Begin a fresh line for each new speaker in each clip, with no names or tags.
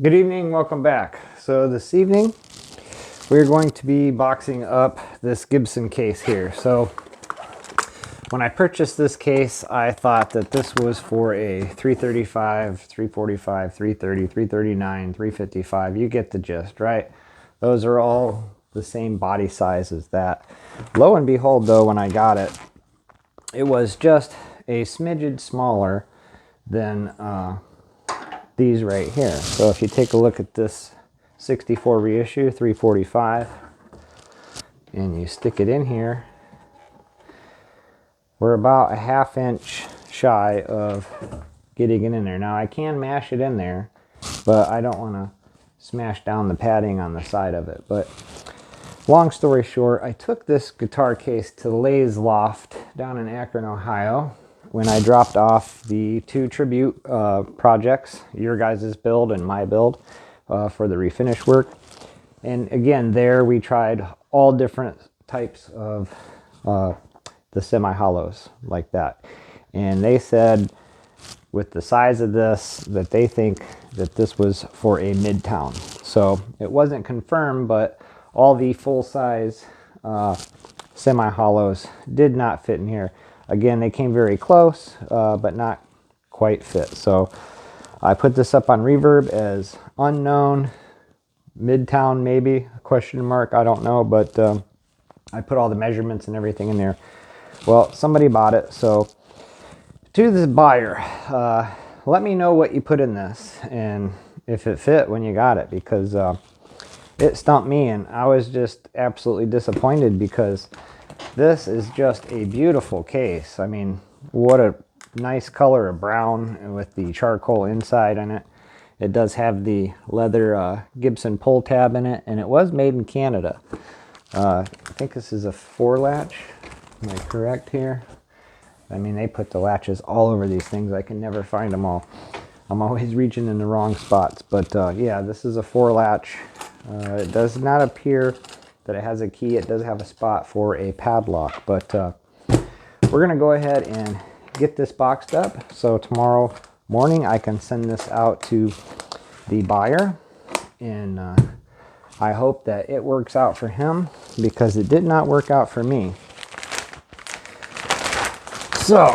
Good evening, welcome back. So this evening we're going to be boxing up this Gibson case here. So when I purchased this case, I thought that this was for a 335, 345, 330, 339, 355. You get the gist, right? Those are all the same body size as that. Lo and behold, though, when I got it, it was just a smidgen smaller than these right here. So if you take a look at this 64 reissue 345 and you stick it in here, we're about a ½ inch shy of getting it in there. Now I can mash it in there, but I don't want to smash down the padding on the side of it. But long story short, I took this guitar case to Lay's Loft down in Akron, Ohio, when I dropped off the two tribute projects, your guys' build and my build, for the refinish work. And again, there we tried all different types of the semi-hollows like that. And they said with the size of this that they think that this was for a midtown. So it wasn't confirmed, but all the full-size semi-hollows did not fit in here. Again, they came very close, but not quite fit. So I put this up on Reverb as unknown, midtown maybe, question mark, I don't know. But I put all the measurements and everything in there. Well, somebody bought it. So to this buyer, let me know what you put in this and if it fit when you got it, because it stumped me and I was just absolutely disappointed, because this is just a beautiful case. I mean, what a nice color of brown with the charcoal inside on it. It does have the leather Gibson pull tab in it, and it was made in Canada. I think this is a 4-latch. Am I correct here? I mean, they put the latches all over these things. I can never find them all. I'm always reaching in the wrong spots. But yeah, this is a 4-latch. It does not appear that it has a key. It does have a spot for a padlock, but we're gonna go ahead and get this boxed up so tomorrow morning I can send this out to the buyer, and I hope that it works out for him, because it did not work out for me. So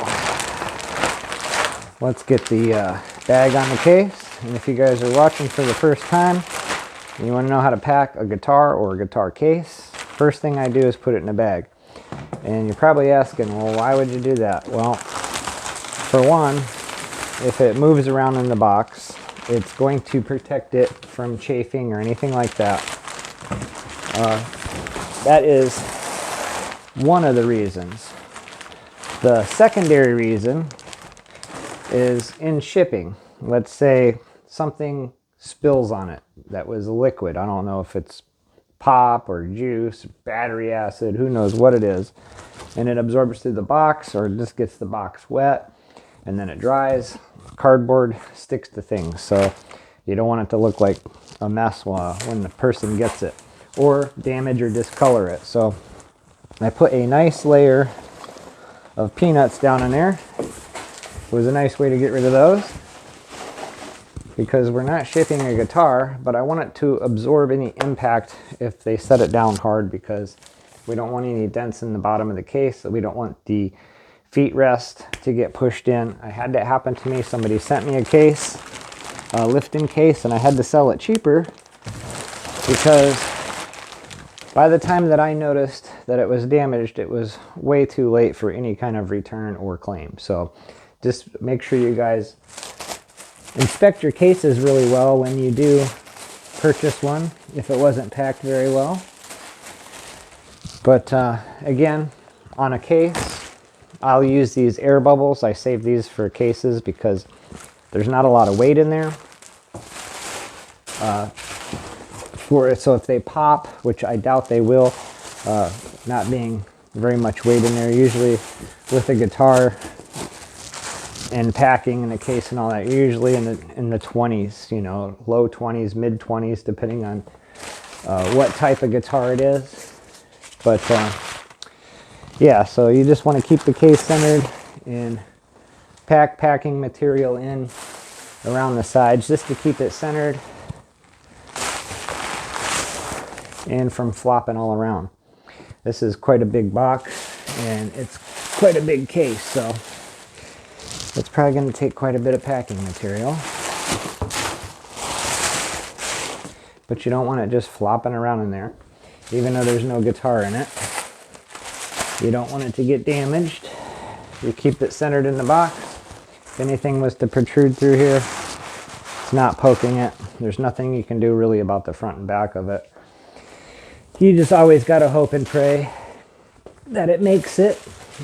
let's get the bag on the case. And if you guys are watching for the first time, you want to know how to pack a guitar or a guitar case, first thing I do is put it in a bag. And you're probably asking, well, why would you do that? Well, for one, if it moves around in the box, it's going to protect it from chafing or anything like that. That is one of the reasons. The secondary reason is in shipping. Let's say something spills on it that was liquid. I don't know if it's pop or juice, battery acid, who knows what it is, and it absorbs through the box, or just gets the box wet, and then it dries. Cardboard sticks to things, so you don't want it to look like a mess when the person gets it, or damage or discolor it. So I put a nice layer of peanuts down in there. It was a nice way to get rid of those, because we're not shipping a guitar, but I want it to absorb any impact if they set it down hard, because we don't want any dents in the bottom of the case. So we don't want the feet rest to get pushed in. I had that happen to me. Somebody sent me a case, a lifting case, and I had to sell it cheaper, because by the time that I noticed that it was damaged, it was way too late for any kind of return or claim. So just make sure you guys inspect your cases really well when you do purchase one, if it wasn't packed very well. But again, on a case, I'll use these air bubbles. I save these for cases because there's not a lot of weight in there. So if they pop, which I doubt they will, not being very much weight in there, usually with a guitar and packing in a case and all that, usually in the 20s, you know, low 20s, mid 20s, depending on what type of guitar it is. But yeah, so you just want to keep the case centered and packing material in around the sides just to keep it centered. and from flopping all around. This is quite a big box, and it's quite a big case, so it's probably going to take quite a bit of packing material. But you don't want it just flopping around in there, even though there's no guitar in it. You don't want it to get damaged. You keep it centered in the box. If anything was to protrude through here, it's not poking it. There's nothing you can do really about the front and back of it. You just always got to hope and pray that it makes it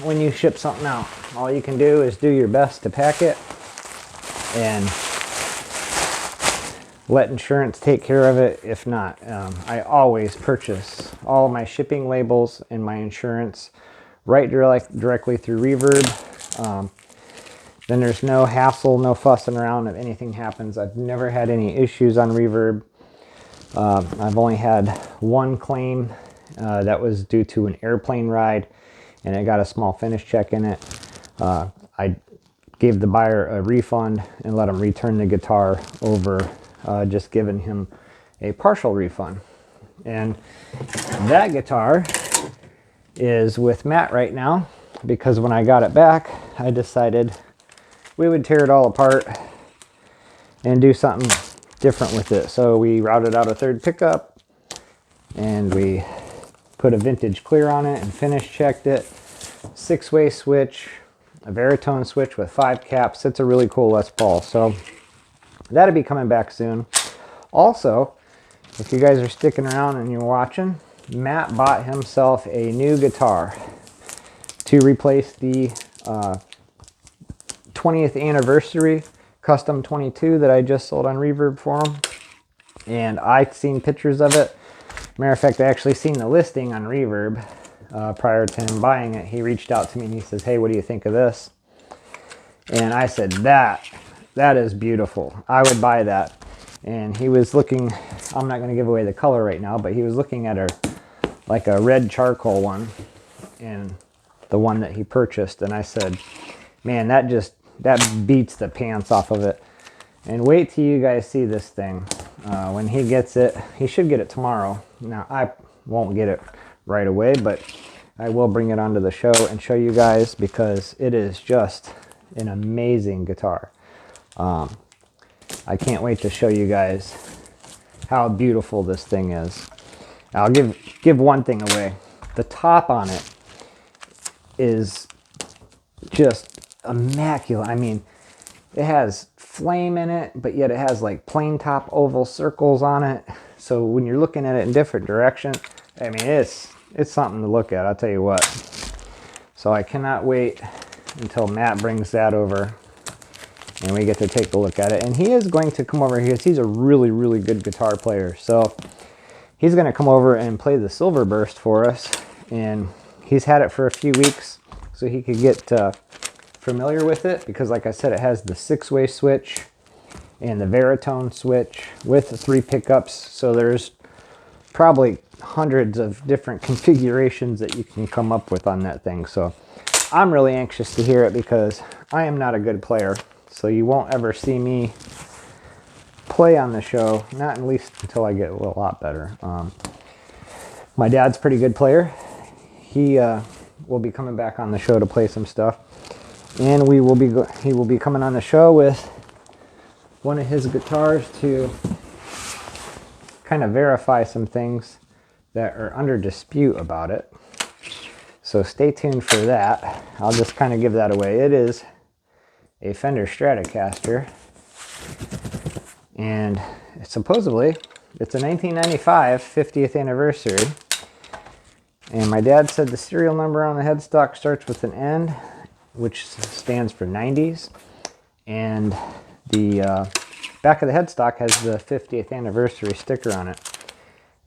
when you ship something out. All you can do is do your best to pack it and let insurance take care of it. If not, I always purchase all my shipping labels and my insurance right directly through Reverb. Then there's no hassle, no fussing around if anything happens. I've never had any issues on Reverb. I've only had one claim that was due to an airplane ride, and it got a small finish check in it. I gave the buyer a refund and let him return the guitar over, just giving him a partial refund. And that guitar is with Matt right now, because when I got it back, I decided we would tear it all apart and do something different with it. So we routed out a third pickup, and we put a vintage clear on it and finish checked it. 6-way switch, a Veritone switch with 5 caps. It's a really cool Les Paul. So that'll be coming back soon. Also, if you guys are sticking around and you're watching, Matt bought himself a new guitar to replace the 20th anniversary custom 22 that I just sold on Reverb for him. And I've seen pictures of it. Matter of fact, I actually seen the listing on Reverb prior to him buying it. He reached out to me and he says, "Hey, what do you think of this?" And I said, that is beautiful. I would buy that. And he was looking, I'm not going to give away the color right now, but he was looking at like a red charcoal one, and the one that he purchased. And I said, man, that beats the pants off of it. And wait till you guys see this thing. When he gets it, he should get it tomorrow. Now, I won't get it right away, but I will bring it onto the show and show you guys, because it is just an amazing guitar. I can't wait to show you guys how beautiful this thing is. I'll give one thing away. The top on it is just immaculate. I mean, it has flame in it, but yet it has like plain top oval circles on it. So when you're looking at it in different directions, I mean, it's something to look at, I'll tell you what. So I cannot wait until Matt brings that over and we get to take a look at it. And he is going to come over here, because he's a really, really good guitar player. So he's going to come over and play the Silver Burst for us. And he's had it for a few weeks, so he could get familiar with it, because like I said, it has the 6-way switch and the Veritone switch with the 3 pickups. So there's probably hundreds of different configurations that you can come up with on that thing. So I'm really anxious to hear it, because I am not a good player. So you won't ever see me play on the show, not at least until I get a lot better. My dad's a pretty good player. He will be coming back on the show to play some stuff. And he will be coming on the show with one of his guitars to kind of verify some things that are under dispute about it. So stay tuned for that. I'll just kind of give that away. It is a Fender Stratocaster, and supposedly it's a 1995 50th anniversary. And my dad said the serial number on the headstock starts with an N, which stands for 90s, and the back of the headstock has the 50th anniversary sticker on it.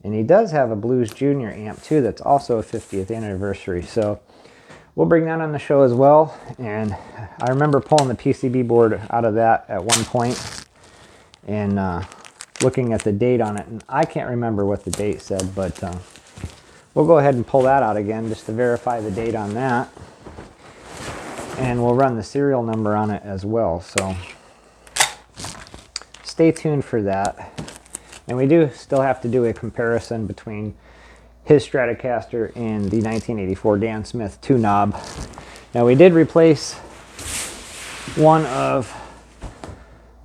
And he does have a Blues Junior amp too that's also a 50th anniversary. So we'll bring that on the show as well. And I remember pulling the PCB board out of that at one point and looking at the date on it. And I can't remember what the date said, but we'll go ahead and pull that out again just to verify the date on that. And we'll run the serial number on it as well. So stay tuned for that. And we do still have to do a comparison between his Stratocaster and the 1984 Dan Smith 2-knob. Now we did replace one of,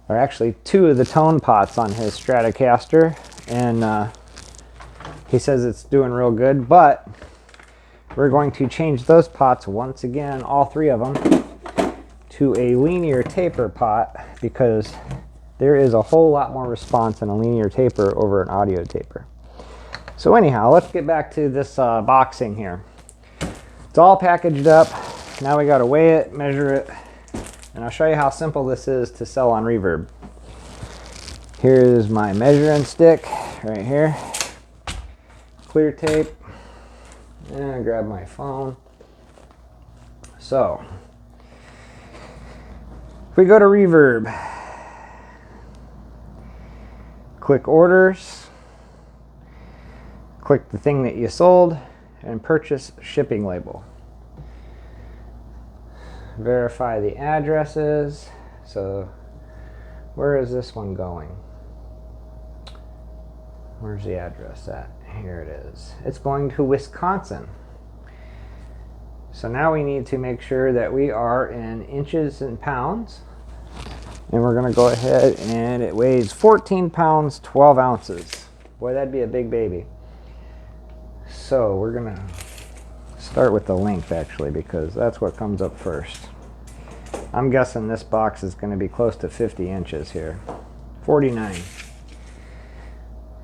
or actually two of the tone pots on his Stratocaster, and he says it's doing real good, but we're going to change those pots once again, all three of them, to a linear taper pot, because there is a whole lot more response in a linear taper over an audio taper. So anyhow, let's get back to this boxing here. It's all packaged up. Now we got to weigh it, measure it, and I'll show you how simple this is to sell on Reverb. Here's my measuring stick right here. Clear tape. And I grab my phone. So, if we go to Reverb, click orders, click the thing that you sold, and purchase shipping label. Verify the addresses. So where is this one going? Where's the address at? Here it is. It's going to Wisconsin. So now we need to make sure that we are in inches and pounds. And we're going to go ahead, and it weighs 14 pounds, 12 ounces. Boy, that'd be a big baby. So we're going to start with the length, actually, because that's what comes up first. I'm guessing this box is going to be close to 50 inches here. 49.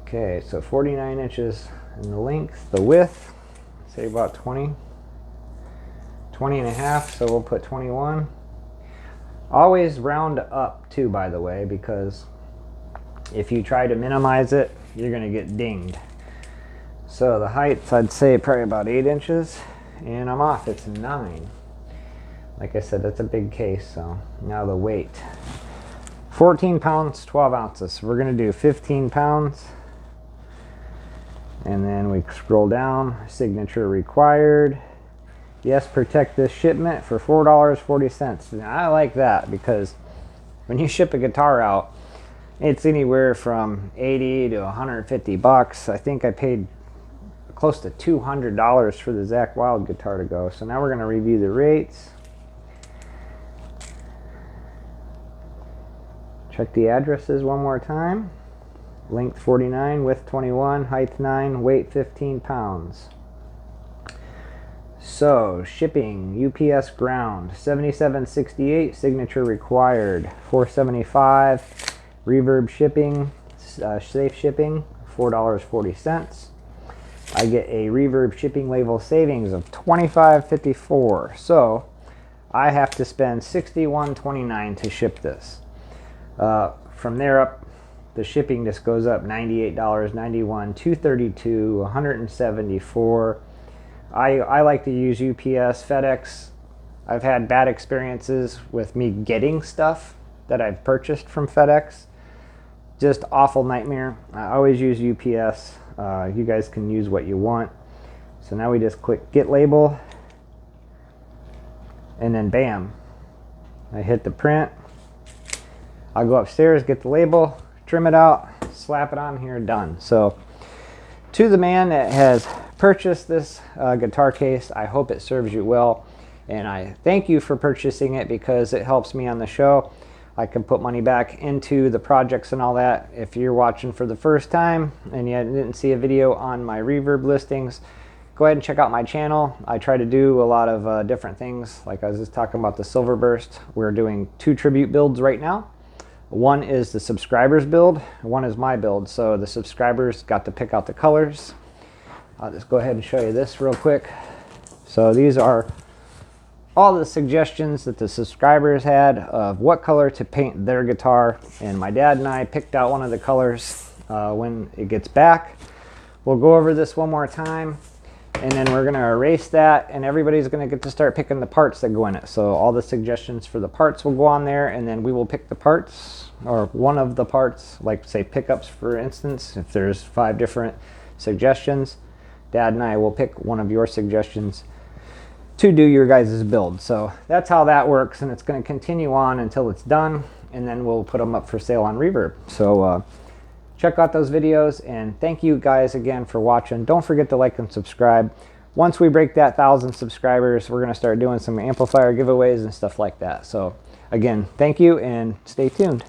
Okay, so 49 inches in the length. The width, say about 20. 20 and a half, so we'll put 21. Always round up too, by the way, because if you try to minimize it, you're going to get dinged. So the height, I'd say probably about 8 inches, and I'm off. It's 9. Like I said, that's a big case. So now the weight, 14 pounds, 12 ounces. We're going to do 15 pounds. And then we scroll down, signature required. Yes, protect this shipment for $4.40. Now, I like that, because when you ship a guitar out, it's anywhere from 80 to 150 bucks. I think I paid close to $200 for the Zakk Wylde guitar to go. So now we're going to review the rates. Check the addresses one more time. Length 49, width 21, height 9, weight 15 pounds. So, shipping, UPS ground, $77.68, signature required, $4.75. Reverb shipping, safe shipping, $4.40. I get a Reverb shipping label savings of $25.54. So, I have to spend $61.29 to ship this. From there up, the shipping just goes up $98, $91, $232, $174. I like to use UPS, FedEx. I've had bad experiences with me getting stuff that I've purchased from FedEx. Just awful nightmare. I always use UPS. You guys can use what you want. So now we just click get label, and then bam, I hit the print. I'll go upstairs, get the label, trim it out, slap it on here, done. So to the man that has purchased this guitar case, I hope it serves you well, and I thank you for purchasing it, because it helps me on the show. I can put money back into the projects and all that. If you're watching for the first time and you didn't see a video on my Reverb listings, go ahead and check out my channel. I try to do a lot of different things. Like I was just talking about the Silverburst. We're doing 2 tribute builds right now. One is the subscribers build, one is my build. So the subscribers got to pick out the colors. I'll just go ahead and show you this real quick. So these are all the suggestions that the subscribers had of what color to paint their guitar, and my dad and I picked out one of the colors. When it gets back, we'll go over this one more time, and then we're going to erase that, and everybody's going to get to start picking the parts that go in it. So all the suggestions for the parts will go on there, and then we will pick the parts, or one of the parts, like say pickups for instance. If there's 5 different suggestions, Dad and I will pick one of your suggestions to do your guys' build. So that's how that works, and it's going to continue on until it's done, and then we'll put them up for sale on Reverb. So check out those videos, and thank you guys again for watching. Don't forget to like and subscribe. Once we break that 1,000 subscribers, we're going to start doing some amplifier giveaways and stuff like that. So again, thank you and stay tuned.